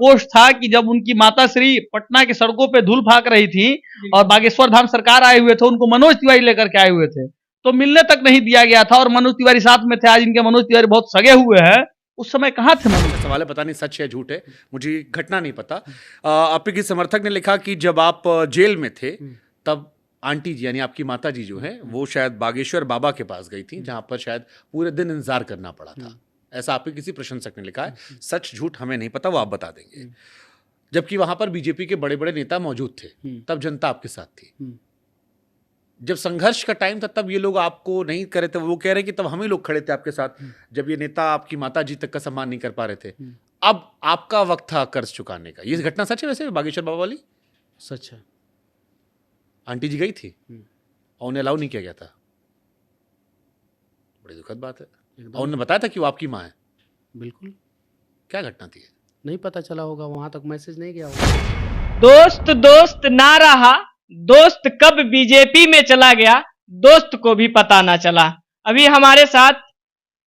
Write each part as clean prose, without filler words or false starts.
Post था कि जब उनकी माता श्री पटना की सड़कों पे धूल फाक रही थी और बागेश्वर धाम सरकार आए हुए थे, उनको मनोज तिवारी लेकर के आए हुए थे, तो मिलने तक नहीं दिया गया था और मनोज तिवारी साथ में थे। आज इनके मनोज तिवारी बहुत सगे हुए हैं, उस समय कहाँ थे मनोज? सवाल है, पता नहीं सच है झूठ है, मुझे घटना नहीं पता। आपके किसी समर्थक ने लिखा कि जब आप जेल में थे तब आंटी जी यानी आपकी माता जी जो है वो शायद बागेश्वर बाबा के पास गई थी, जहां पर शायद पूरे दिन इंतजार करना पड़ा था। ऐसा आपके किसी प्रशंसक ने लिखा है, सच झूठ हमें नहीं पता, वो आप बता देंगे। जबकि वहां पर बीजेपी के बड़े बड़े नेता मौजूद थे, तब जनता आपके साथ थी। जब संघर्ष का टाइम था तब ये लोग आपको नहीं करे थे, वो कह रहे कि तब हम ही लोग खड़े थे आपके साथ, जब ये नेता आपकी माता जी तक का सम्मान नहीं कर पा रहे थे। अब आपका वक्त था कर्ज चुकाने का। ये घटना सच है वैसे बागेश्वर बाबा वाली? सच है। आंटी जी गई थी और उन्हें अलाउ नहीं किया गया था। बड़ी दुखद बात है। और उन्होंने बताया था कि वो आपकी माँ है? बिल्कुल। क्या घटना थी? नहीं पता चला होगा, वहां तक मैसेज नहीं गया होगा। दोस्त दोस्त ना रहा, दोस्त कब बीजेपी में चला गया, दोस्त को भी पता ना चला। अभी हमारे साथ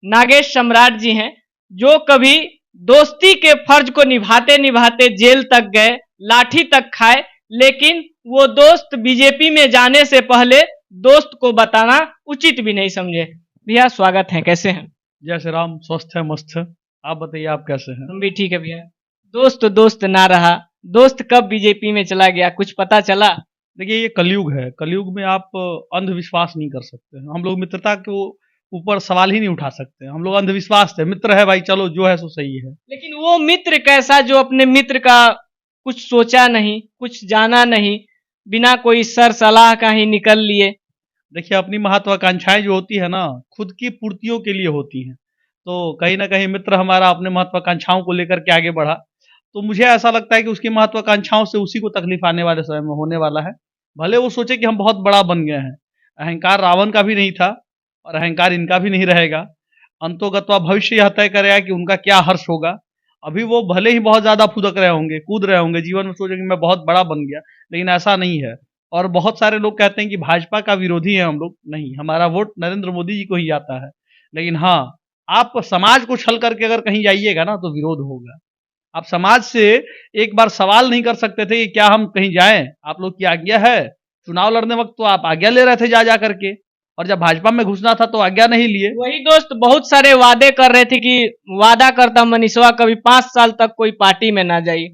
नागेश सम्राट जी हैं, जो कभी दोस्ती के फर्ज को निभाते निभाते जेल तक गए, लाठी तक खाए, लेकिन वो दोस्त बीजेपी में जाने से पहले दोस्त को बताना उचित भी नहीं समझे। भैया स्वागत है, कैसे हैं? जय श्री राम, स्वस्थ है, मस्त है। आप बताइए आप कैसे हैं? हम भी ठीक है भैया। दोस्त दोस्त ना रहा, दोस्त कब बीजेपी में चला गया, कुछ पता चला? देखिए ये कलयुग है, कलयुग में आप अंधविश्वास नहीं कर सकते। हम लोग मित्रता के ऊपर सवाल ही नहीं उठा सकते। हम लोग अंधविश्वास थे, मित्र है भाई, चलो जो है सो सही है। लेकिन वो मित्र कैसा जो अपने मित्र का कुछ सोचा नहीं, कुछ जाना नहीं, बिना कोई सर सलाह का ही निकल लिए। देखिए अपनी महत्वाकांक्षाएं जो होती है ना, खुद की पूर्तियों के लिए होती हैं। तो कहीं ना कहीं मित्र हमारा अपने महत्वाकांक्षाओं को लेकर के आगे बढ़ा, तो मुझे ऐसा लगता है कि उसकी महत्वाकांक्षाओं से उसी को तकलीफ आने वाले समय में होने वाला है। भले वो सोचे कि हम बहुत बड़ा बन गए हैं, अहंकार रावण का भी नहीं था और अहंकार इनका भी नहीं रहेगा। अंतोगत्वा भविष्य यह तय करेगा कि उनका क्या हर्ष होगा। अभी वो भले ही बहुत ज्यादा फुदक रहे होंगे, कूद रहे होंगे, जीवन में सोचेंगे मैं बहुत बड़ा बन गया, लेकिन ऐसा नहीं है। और बहुत सारे लोग कहते हैं कि भाजपा का विरोधी है हम लोग, नहीं, हमारा वोट नरेंद्र मोदी जी को ही जाता है। लेकिन हाँ, आप समाज को छल करके अगर कहीं जाइएगा ना तो विरोध होगा। आप समाज से एक बार सवाल नहीं कर सकते थे कि क्या हम कहीं जाएं, आप लोग की आज्ञा है? चुनाव लड़ने वक्त तो आप आज्ञा ले रहे थे जा करके, और जब भाजपा में घुसना था तो आज्ञा नहीं लिए। वही दोस्त बहुत सारे वादे कर रहे थे कि वादा करता मनीषवा कभी 5 साल तक कोई पार्टी में ना जाई।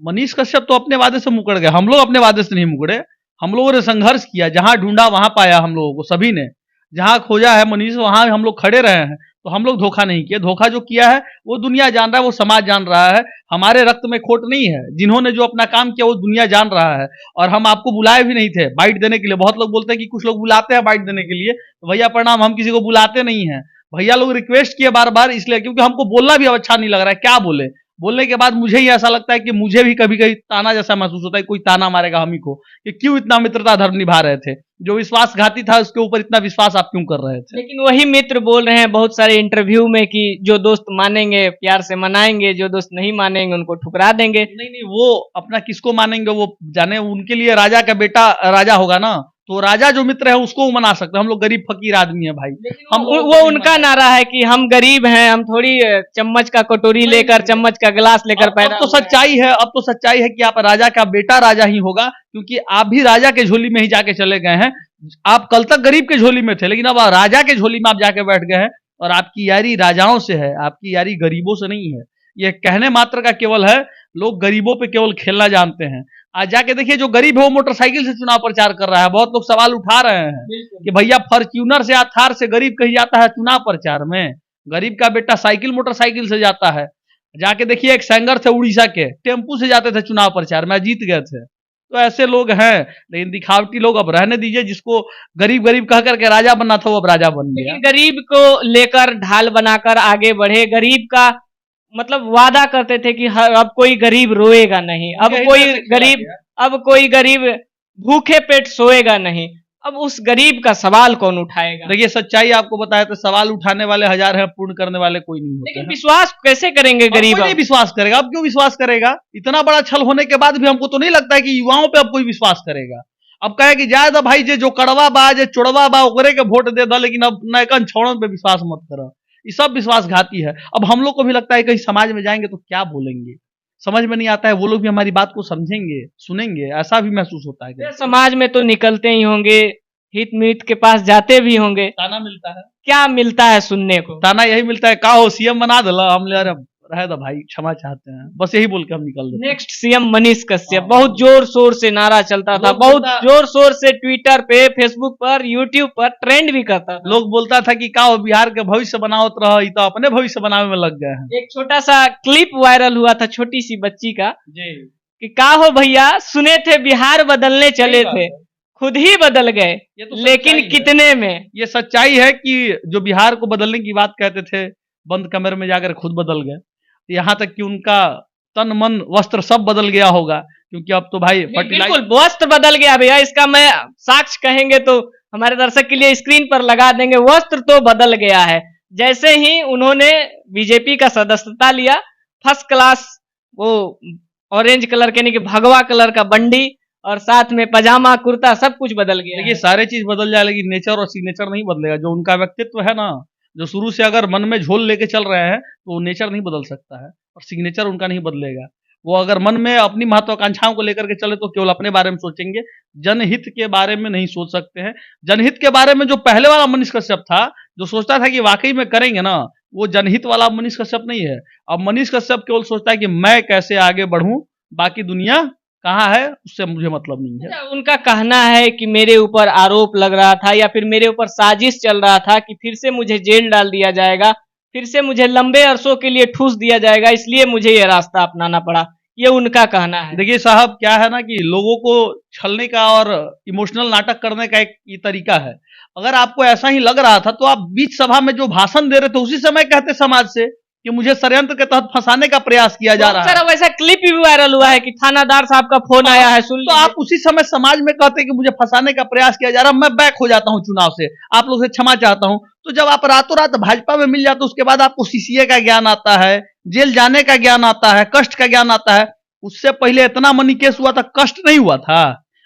मनीष कश्यप तो अपने वादे से मुकर गए, हम लोग अपने वादे से नहीं मुकरे। हम लोगों ने संघर्ष किया, जहां ढूंढा वहां पाया, हम लोगों को सभी ने जहां खोजा है मनीष वहां हम लोग खड़े रहे हैं। तो हम लोग धोखा नहीं किए। धोखा जो किया है वो दुनिया जान रहा है, वो समाज जान रहा है। हमारे रक्त में खोट नहीं है। जिन्होंने जो अपना काम किया वो दुनिया जान रहा है। और हम आपको बुलाए भी नहीं थे बाइट देने के लिए। बहुत लोग बोलते हैं कि कुछ लोग बुलाते हैं बाइट देने के लिए, तो भैया प्रणाम, हम किसी को बुलाते नहीं है। भैया लोग रिक्वेस्ट किए बार बार, इसलिए क्योंकि हमको बोलना भी अब अच्छा नहीं लग रहा है। क्या बोले? बोलने के बाद मुझे ही ऐसा लगता है कि मुझे भी कभी कभी ताना जैसा महसूस होता है, कोई ताना मारेगा हम ही को कि क्यों इतना मित्रता धर्म निभा रहे थे। जो विश्वासघाती था उसके ऊपर इतना विश्वास आप क्यों कर रहे थे? लेकिन वही मित्र बोल रहे हैं बहुत सारे इंटरव्यू में कि जो दोस्त मानेंगे प्यार से मनाएंगे, जो दोस्त नहीं मानेंगे उनको ठुकरा देंगे। नहीं, वो अपना किसको मानेंगे वो जाने। उनके लिए राजा का बेटा राजा होगा ना, तो राजा जो मित्र है उसको वो मना सकते हैं। हम लोग गरीब फकीर आदमी है भाई। हम वो उनका नारा है कि हम गरीब हैं, हम थोड़ी चम्मच का कटोरी लेकर, चम्मच का गिलास लेकर पैदा। अब तो सच्चाई है, अब तो सच्चाई है कि आप राजा का बेटा राजा ही होगा, क्योंकि आप भी राजा के झोली में ही जाके चले गए हैं। आप कल तक गरीब के झोली में थे, लेकिन अब राजा के झोली में आप जाके बैठ गए हैं। और आपकी यारी राजाओं से है, आपकी यारी गरीबों से नहीं है। ये कहने मात्र का केवल है, लोग गरीबों पे केवल खेलना जानते हैं। आज जाके देखिए जो गरीब है वो मोटरसाइकिल से चुनाव प्रचार कर रहा है। बहुत लोग सवाल उठा रहे हैं कि भैया फॉर्च्यूनर से या थार से गरीब कहीं जाता है चुनाव प्रचार में? गरीब का बेटा साइकिल मोटरसाइकिल से जाता है। जाके देखिए एक सिंगर थे उड़ीसा के, टेम्पू से जाते थे चुनाव प्रचार में, जीत गए थे। तो ऐसे लोग हैं, लेकिन दिखावटी लोग अब रहने दीजिए। जिसको गरीब गरीब कह करके राजा बनना था वो अब राजा बन गया। गरीब को लेकर ढाल बनाकर आगे बढ़े। गरीब का मतलब वादा करते थे कि अब कोई गरीब रोएगा नहीं, अब कोई गरीब भूखे पेट सोएगा नहीं। अब उस गरीब का सवाल कौन उठाएगा? देखिए सच्चाई आपको बताया तो सवाल उठाने वाले हजार हैं, पूर्ण करने वाले कोई नहीं होते। लेकिन विश्वास कैसे करेंगे गरीब? कोई नहीं विश्वास करेगा। अब क्यों विश्वास करेगा? इतना बड़ा छल होने के बाद भी हमको तो नहीं लगता है कि युवाओं पे अब कोई विश्वास करेगा। अब कहे कि जाए तो भाई जो कड़वा बा, जो चुड़वा बा, ओकरे के वोट दे दो, लेकिन अब नैकन छोड़ों पे विश्वास मत करो। ये सब विश्वासघाती है। अब हम लोग को भी लगता है कहीं समाज में जाएंगे तो क्या बोलेंगे। समझ में नहीं आता है, वो लोग भी हमारी बात को समझेंगे, सुनेंगे, ऐसा भी महसूस होता है। ये समाज में तो निकलते ही होंगे, हित मित के पास जाते भी होंगे, ताना मिलता है, क्या मिलता है सुनने को? ताना यही मिलता है, का हो सीएम बना दला, हम ले अरे रहे दो भाई, क्षमा चाहते हैं, बस यही बोल के हम निकल देते हैं। नेक्स्ट सीएम मनीष कश्यप, हाँ। बहुत जोर शोर से नारा चलता था, लोग बहुत बोलता- जोर शोर से ट्विटर पे, फेसबुक पर, यूट्यूब पर ट्रेंड भी करता था। लोग बोलता था कि का हो बिहार के भविष्य बनावत रह, ये तो अपने भविष्य बनावे में लग गए हैं। एक छोटा सा क्लिप वायरल हुआ था छोटी सी बच्ची का जी, कि का हो भैया, सुने थे बिहार बदलने चले बात थे, है। खुद ही बदल गए, ये तो लेकिन सच्चाई है। कितने में? ये सच्चाई है कि जो बिहार को बदलने की बात कहते थे, बंद कमरे में जाकर खुद बदल गए। यहाँ तक कि उनका तन मन वस्त्र सब बदल गया होगा, क्योंकि अब तो भाई बिल्कुल वस्त्र बदल गया भैया, इसका मैं साक्ष्य कहेंगे तो हमारे दर्शक के लिए स्क्रीन पर लगा देंगे। वस्त्र तो बदल गया है, जैसे ही उन्होंने बीजेपी का सदस्यता लिया, फर्स्ट क्लास वो ऑरेंज कलर के, यानी कि भगवा कलर का बंडी और साथ में पजामा कुर्ता, सब कुछ बदल गया देखिए है। सारे चीज बदल जाए, लेकिन नेचर और सिग्नेचर नहीं बदलेगा। जो उनका व्यक्तित्व है ना, जो शुरू से अगर मन में झोल लेके चल रहे हैं, तो वो नेचर नहीं बदल सकता है और सिग्नेचर उनका नहीं बदलेगा। वो अगर मन में अपनी महत्वाकांक्षाओं को लेकर के चले तो केवल अपने बारे में सोचेंगे, जनहित के बारे में नहीं सोच सकते हैं। जनहित के बारे में जो पहले वाला मनीष कश्यप था, जो सोचता था कि वाकई में करेंगे ना, वो जनहित वाला मनीष कश्यप नहीं है। अब मनीष कश्यप केवल सोचता है कि मैं कैसे आगे बढ़ूं, बाकी दुनिया कहाँ है उससे मुझे मतलब नहीं है। उनका कहना है कि मेरे ऊपर आरोप लग रहा था या फिर मेरे ऊपर साजिश चल रहा था कि फिर से मुझे जेल डाल दिया जाएगा, फिर से मुझे लंबे अरसों के लिए ठूस दिया जाएगा, इसलिए मुझे ये रास्ता अपनाना पड़ा, ये उनका कहना है। देखिए साहब, क्या है ना कि लोगों को छलने का और इमोशनल नाटक करने का एक ये तरीका है। अगर आपको ऐसा ही लग रहा था तो आप बीच सभा में जो भाषण दे रहे थे उसी समय कहते समाज से कि मुझे षड्यंत्र के तहत फंसाने का प्रयास किया जा रहा है। वैसा क्लिप भी वायरल हुआ है कि थानादार साहब का फोन आया है, सुन तो आप उसी समय समाज में कहते कि मुझे फंसाने का प्रयास किया जा रहा है, मैं बैक हो जाता हूं चुनाव से, आप लोग से क्षमा चाहता हूं। तो जब आप रातों रात भाजपा में मिल जाते, उसके बाद आपको सीसीए का ज्ञान आता है, जेल जाने का ज्ञान आता है, कष्ट का ज्ञान आता है। उससे पहले इतना मनी केस हुआ था, कष्ट नहीं हुआ था।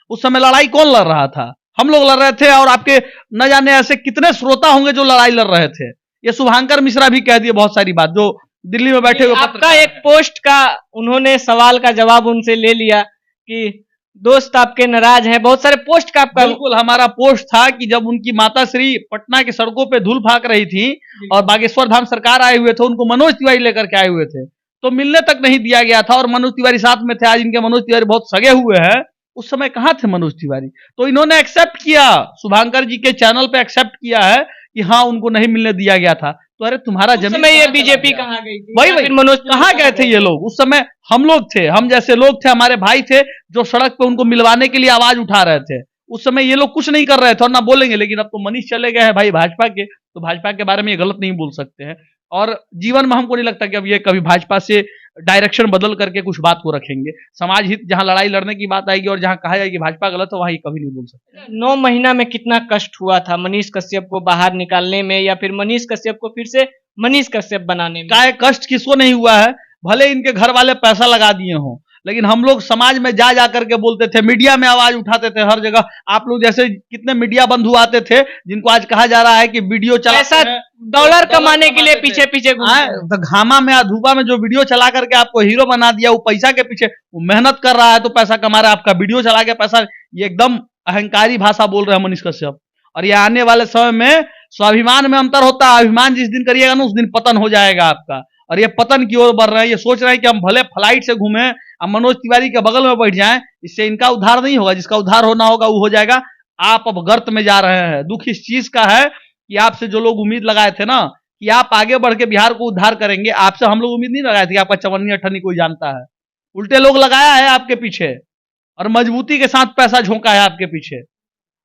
उस समय लड़ाई कौन लड़ रहा था? हम लोग लड़ रहे थे, और आपके न जाने ऐसे कितने श्रोता होंगे जो लड़ाई लड़ रहे थे। ये शुभांकर मिश्रा भी कह दिए बहुत सारी बात, जो दिल्ली में बैठे हुए आपका एक पोस्ट का उन्होंने सवाल का जवाब उनसे ले लिया कि दोस्त आपके नाराज हैं, बहुत सारे पोस्ट का आपका। बिल्कुल, हमारा पोस्ट था कि जब उनकी माता श्री पटना की सड़कों पे धूल फाक रही थी और बागेश्वर धाम सरकार आए हुए थे, उनको मनोज तिवारी लेकर के आए हुए थे, तो मिलने तक नहीं दिया गया था और मनोज तिवारी साथ में थे। आज इनके मनोज तिवारी बहुत सगे हुए हैं, उस समय कहाँ थे मनोज तिवारी? तो इन्होंने एक्सेप्ट किया, शुभांकर जी के चैनल पे एक्सेप्ट किया है कि हाँ उनको नहीं मिलने दिया गया था। तो अरे तुम्हारा जमीन समय ये बीजेपी कहाँ गई थी? वही या वही फिर मनोज कहाँ गए थे ये लोग? उस समय हम लोग थे, हम जैसे लोग थे, हमारे भाई थे जो सड़क पे उनको मिलवाने के लिए आवाज उठा रहे थे। उस समय ये लोग कुछ नहीं कर रहे थे और ना बोलेंगे। लेकिन अब तो मनीष चले गए हैं भाई भाजपा के, तो भाजपा के बारे में ये गलत नहीं बोल सकते हैं। और जीवन में हमको नहीं लगता कि अब ये कभी भाजपा से डायरेक्शन बदल करके कुछ बात को रखेंगे। समाज हित जहां लड़ाई लड़ने की बात आएगी और जहां कहा जाएगी भाजपा गलत है, वहां ये कभी नहीं बोल सकते। 9 महीना में कितना कष्ट हुआ था मनीष कश्यप को बाहर निकालने में, या फिर मनीष कश्यप को फिर से मनीष कश्यप बनाने में? काय कष्ट किसको नहीं हुआ है? भले इनके घर वाले पैसा लगा दिए हों, लेकिन हम लोग समाज में जा करके बोलते थे, मीडिया में आवाज उठाते थे हर जगह। आप लोग जैसे कितने मीडिया बंधु आते थे जिनको आज कहा जा रहा है कि वीडियो चला डॉलर कमाने के लिए पीछे पीछे तो घामा में अधूबा में जो वीडियो चला करके आपको हीरो बना दिया, वो पैसा के पीछे, वो मेहनत कर रहा है तो पैसा कमा रहा है, आपका वीडियो चला के पैसा। ये एकदम अहंकारी भाषा बोल रहे हैं मनीष कश्यप। और ये आने वाले समय में स्वाभिमान में अंतर होता है। अभिमान जिस दिन करिएगा ना, उस दिन पतन हो जाएगा आपका। और ये पतन की ओर बढ़ रहे हैं। ये सोच रहे हैं कि हम भले फ्लाइट से घूमें, अब मनोज तिवारी के बगल में बैठ जाएं, इससे इनका उद्धार नहीं होगा। जिसका उद्धार होना होगा वो हो जाएगा। आप अब गर्त में जा रहे हैं। दुख इस चीज का है कि आपसे जो लोग उम्मीद लगाए थे ना कि आप आगे बढ़ के बिहार को उद्धार करेंगे, आपसे हम लोग उम्मीद नहीं लगाए थे कि आपका चवन्नी अठन्नी कोई जानता है। उल्टे लोग लगाया है आपके पीछे और मजबूती के साथ पैसा झोंका है आपके पीछे।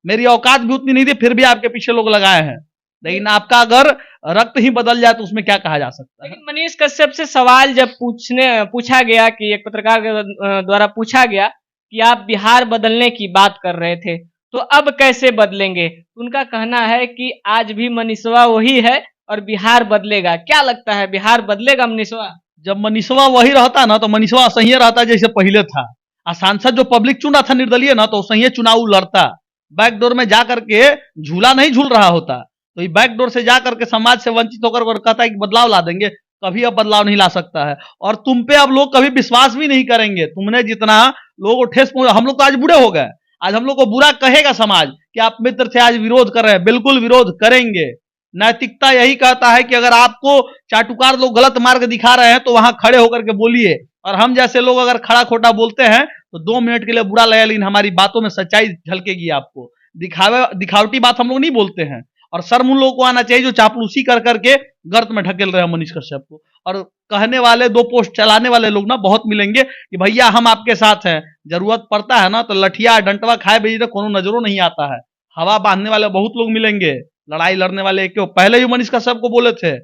मेरी औकात भी उतनी नहीं थी, फिर भी आपके पीछे लोग लगाए हैं। लेकिन आपका अगर रक्त ही बदल जाए तो उसमें क्या कहा जा सकता है? लेकिन मनीष कश्यप से सवाल जब पूछा गया कि एक पत्रकार के द्वारा पूछा गया कि आप बिहार बदलने की बात कर रहे थे, तो अब कैसे बदलेंगे? उनका कहना है कि आज भी मनीषवा वही है और बिहार बदलेगा। क्या लगता है, बिहार बदलेगा मनीषवा? जब मनीषवा वही रहता ना तो मनीषवा सही रहता जैसे पहले था। सांसद जो पब्लिक चुना था निर्दलीय ना, तो सही चुनाव लड़ता। बैकडोर में जाकर के झूला नहीं झूल रहा होता, तो ये बैकडोर से जाकर के समाज से वंचित होकर कहता है कि बदलाव ला देंगे। कभी अब बदलाव नहीं ला सकता है। और तुम पे अब लोग कभी विश्वास भी नहीं करेंगे। तुमने जितना लोगों को ठेस पहुंचा, हम लोग तो आज बूढ़े हो गए, आज हम लोग को बुरा कहेगा समाज कि आप मित्र थे, आज विरोध कर रहे हैं। बिल्कुल विरोध करेंगे। नैतिकता यही कहता है कि अगर आपको चाटुकार लोग गलत मार्ग दिखा रहे हैं तो वहां खड़े होकर के बोलिए, और हम जैसे लोग अगर खड़ा खोटा बोलते हैं तो 2 मिनट के लिए बुरा लगेगा, लेकिन हमारी बातों में सच्चाई झलकेगी आपको। दिखावटी बात हम लोग नहीं बोलते हैं। और शर्म उन लोगों को आना चाहिए जो चापलूसी कर करके गर्त में ढकेल रहे हैं मनीष कश्यप को। और कहने वाले 2 पोस्ट चलाने वाले लोग ना बहुत मिलेंगे कि भैया हम आपके साथ हैं, जरूरत पड़ता है ना तो लठिया डंटवा खाए भेजी तो कोनो नजरों नहीं आता है। हवा बांधने वाले बहुत लोग मिलेंगे, लड़ाई लड़ने वाले क्यों। पहले ही मनीष कश्यप को बोले थे,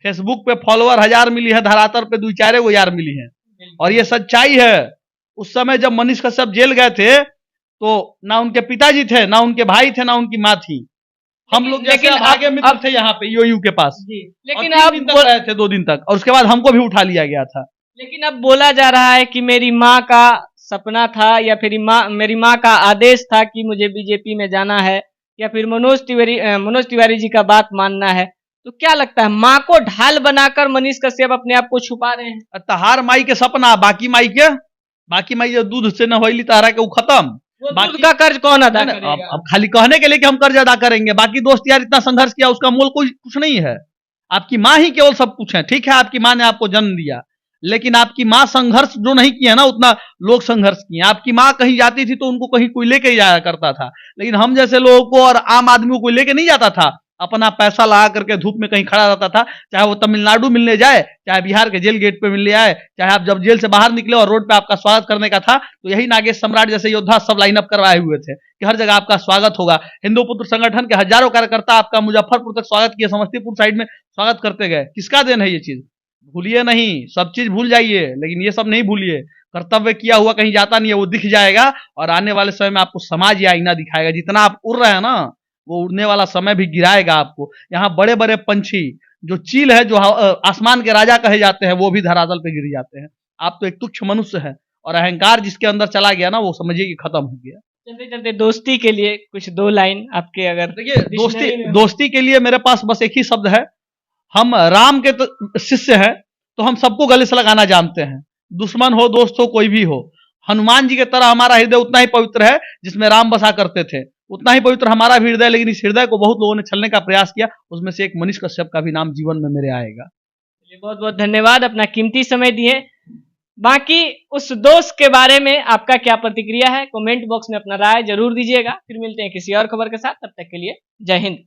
फेसबुक पे फॉलोअर 1000 मिली है, धरातल पे 2-4 हजार मिली है। और ये सच्चाई है। उस समय जब मनीष कश्यप जेल गए थे तो ना उनके पिताजी थे, ना उनके भाई थे, ना उनकी माँ थी। हम लोग जैसे भागे मित्र थे यहाँ पे ईओयू के पास, लेकिन अब 3 दिन तक रहे थे, 2 दिन तक, और उसके बाद हमको भी उठा लिया गया था। लेकिन अब बोला जा रहा है कि मेरी माँ का सपना था या फिर मेरी माँ का आदेश था कि मुझे बीजेपी में जाना है, या फिर मनोज तिवारी जी का बात मानना है। तो क्या लगता है, माँ को ढाल बनाकर मनीष कश्यप अपने आप को छुपा रहे हैं? तहार माई के सपना, बाकी माई जो दूध से न होइली तहरा के वो खत्म। दूध का कर्ज कौन अदा करेगा? अब खाली कहने के लिए कि हम कर्ज अदा करेंगे, बाकी दोस्त यार इतना संघर्ष किया, उसका मोल कोई कुछ नहीं है। आपकी माँ ही केवल सब कुछ है। ठीक है, आपकी माँ ने आपको जन्म दिया, लेकिन आपकी माँ संघर्ष जो नहीं किया ना, उतना लोग संघर्ष किए। आपकी माँ कहीं जाती थी तो उनको कहीं कोई लेके ही जाया करता था, लेकिन हम जैसे लोगों को और आम आदमी को कोई लेके नहीं जाता था। अपना पैसा लगा करके धूप में कहीं खड़ा रहता था, चाहे वो तमिलनाडु मिलने जाए, चाहे बिहार के जेल गेट पे मिलने आए, चाहे आप जब जेल से बाहर निकले और रोड पे आपका स्वागत करने का था तो यही नागेश सम्राट जैसे योद्धा सब लाइनअप करवाए हुए थे कि हर जगह आपका स्वागत होगा। हिंदू पुत्र संगठन के हजारों कार्यकर्ता आपका मुजफ्फरपुर तक स्वागत किए, समस्तीपुर साइड में स्वागत करते गए। किसका देन है ये चीज? भूलिए नहीं, सब चीज भूल जाइए, लेकिन ये सब नहीं भूलिए। कर्तव्य किया हुआ कहीं जाता नहीं है, वो दिख जाएगा और आने वाले समय में आपको समाज ये आईना दिखाएगा। जितना आप उड़ रहे हैं ना, वो उड़ने वाला समय भी गिराएगा आपको। यहाँ बड़े बड़े पंछी, जो चील है, जो आसमान के राजा कहे जाते हैं, वो भी धरातल पे गिर जाते हैं। आप तो एक तुच्छ मनुष्य है, और अहंकार जिसके अंदर चला गया ना, वो समझिए कि खत्म हो गया। चलते चलते दोस्ती के लिए कुछ 2 लाइन आपके, अगर देखिए दोस्ती के लिए मेरे पास बस एक ही शब्द है। हम राम के शिष्य हैं तो हम सबको गले से लगाना जानते हैं, दुश्मन हो दोस्त हो कोई भी हो। हनुमान जी की तरह हमारा हृदय उतना ही पवित्र है जिसमें राम बसा करते थे, उतना ही पवित्र हमारा भी हृदय। लेकिन इस हृदय को बहुत लोगों ने छलने का प्रयास किया, उसमें से एक मनीष कश्यप का भी नाम जीवन में मेरे आएगा। बहुत बहुत धन्यवाद, अपना कीमती समय दिए। बाकी उस दोस्त के बारे में आपका क्या प्रतिक्रिया है, कमेंट बॉक्स में अपना राय जरूर दीजिएगा। फिर मिलते हैं किसी और खबर के साथ, तब तक के लिए जय हिंद।